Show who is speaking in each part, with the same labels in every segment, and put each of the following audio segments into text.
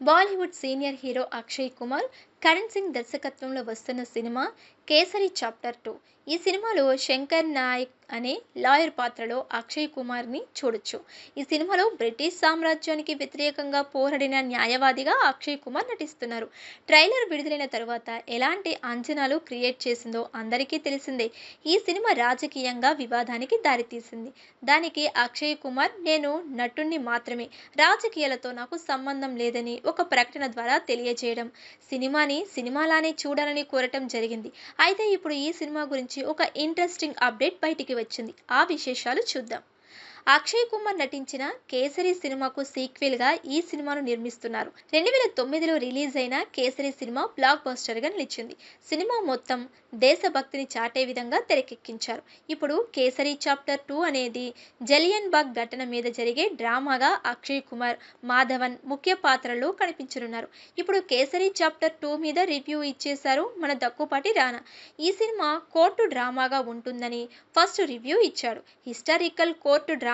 Speaker 1: Bollywood senior hero Akshay Kumar, Karan Singh దర్శకత్వంలో వస్తున్న cinema 'kesari chapter 2'. ఈ సినిమాలో శంకర్ నాయక్ అనే లాయర్ పాత్రలో అక్షయ్ కుమార్ని చూడొచ్చు. ఈ సినిమాలో బ్రిటిష్ సామ్రాజ్యానికి వ్యతిరేకంగా పోరాడిన న్యాయవాదిగా అక్షయ్ కుమార్ నటిస్తున్నారు. ట్రైలర్ విడుదలైన తరువాత ఎలాంటి అంచనాలు క్రియేట్ చేసిందో అందరికీ తెలిసిందే. ఈ సినిమా రాజకీయంగా వివాదానికి దారితీసింది. దానికి అక్షయ్ కుమార్, నేను నటుణ్ణి మాత్రమే, రాజకీయాలతో నాకు సంబంధం లేదని ఒక ప్రకటన ద్వారా తెలియజేయడం, సినిమాని సినిమాలానే చూడాలని కోరటం జరిగింది. అయితే ఇప్పుడు ఈ సినిమా గురించి ఒక ఇంట్రెస్టింగ్ అప్డేట్ బయటికి వచ్చింది. ఆ విశేషాలు చూద్దాం. అక్షయ్ కుమార్ నటించిన 'కేసరి' సినిమాకు సీక్వెల్గా ఈ సినిమాను నిర్మిస్తున్నారు. 2009లో రిలీజ్ అయిన 'కేసరి' సినిమా బ్లాక్ బస్టర్గా నిలిచింది. సినిమా మొత్తం దేశభక్తిని చాటే విధంగా తెరకెక్కించారు. ఇప్పుడు 'కేసరి చాప్టర్ 2' అనేది జలియన్ బాగ్ ఘటన మీద జరిగే డ్రామాగా అక్షయ్ కుమార్, మాధవన్ ముఖ్య పాత్రల్లో కనిపించనున్నారు. ఇప్పుడు 'కేసరి చాప్టర్ 2' మీద రివ్యూ ఇచ్చేశారు మన దగ్గుపాటి రానా. ఈ సినిమా కోర్టు డ్రామాగా ఉంటుందని ఫస్ట్ రివ్యూ ఇచ్చాడు. హిస్టారికల్ కోర్టు డ్రామాగా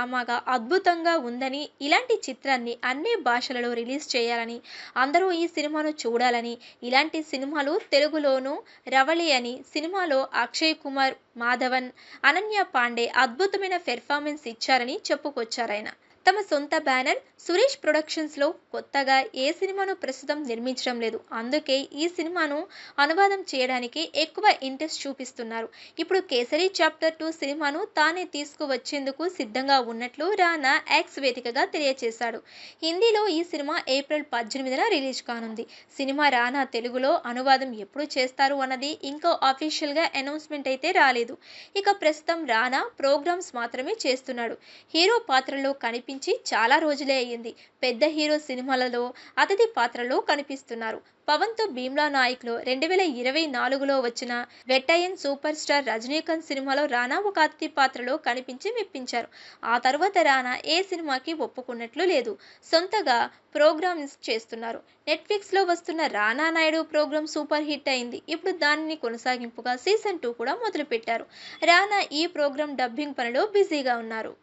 Speaker 1: అద్భుతంగా ఉందని, ఇలాంటి చిత్రాన్ని అన్ని భాషలలో రిలీజ్ చేయాలని, అందరూ ఈ సినిమాను చూడాలని, ఇలాంటి సినిమాలు తెలుగులోనూ రవళి అని, సినిమాలో అక్షయ్ కుమార్, మాధవన్, అనన్య పాండే అద్భుతమైన పెర్ఫార్మెన్స్ ఇచ్చారని చెప్పుకొచ్చారాయన. తమ సొంత బ్యానర్ సురేష్ ప్రొడక్షన్స్లో కొత్తగా ఏ సినిమాను ప్రస్తుతం నిర్మించడం లేదు. అందుకే ఈ సినిమాను అనువాదం చేయడానికి ఎక్కువ ఇంట్రెస్ట్ చూపిస్తున్నారు. ఇప్పుడు 'కేసరి చాప్టర్ 2' సినిమాను తానే తీసుకువచ్చేందుకు సిద్ధంగా ఉన్నట్లు రానా ఎక్స్ వేదికగా తెలియజేశాడు. హిందీలో ఈ సినిమా ఏప్రిల్ 18న రిలీజ్ కానుంది. సినిమా రానా తెలుగులో అనువాదం ఎప్పుడు చేస్తారు అన్నది ఇంకా అఫీషియల్గా అనౌన్స్మెంట్ అయితే రాలేదు. ఇక ప్రస్తుతం రానా ప్రోగ్రామ్స్ మాత్రమే చేస్తున్నాడు. హీరో పాత్రలో కనిపించి చాలా రోజులే అయ్యింది. పెద్ద హీరో సినిమాలలో అతిథి పాత్రలో కనిపిస్తున్నారు. పవన్తో 'భీమ్లా నాయక్'లో 2024లో వచ్చిన వెట్టయన్ సూపర్ స్టార్ రజనీకాంత్ సినిమాలో రానా ఒక అతిథి పాత్రలో కనిపించి మెప్పించారు. ఆ తర్వాత రానా ఏ సినిమాకి ఒప్పుకున్నట్లు లేదు. సొంతగా ప్రోగ్రామ్స్ చేస్తున్నారు. నెట్ఫ్లిక్స్లో వస్తున్న 'Rana Naidu' program super hit అయింది. ఇప్పుడు దానిని కొనసాగింపుగా సీజన్ 2 కూడా మొదలుపెట్టారు. రానా ఈ ప్రోగ్రామ్ డబ్బింగ్ పనిలో బిజీగా ఉన్నారు.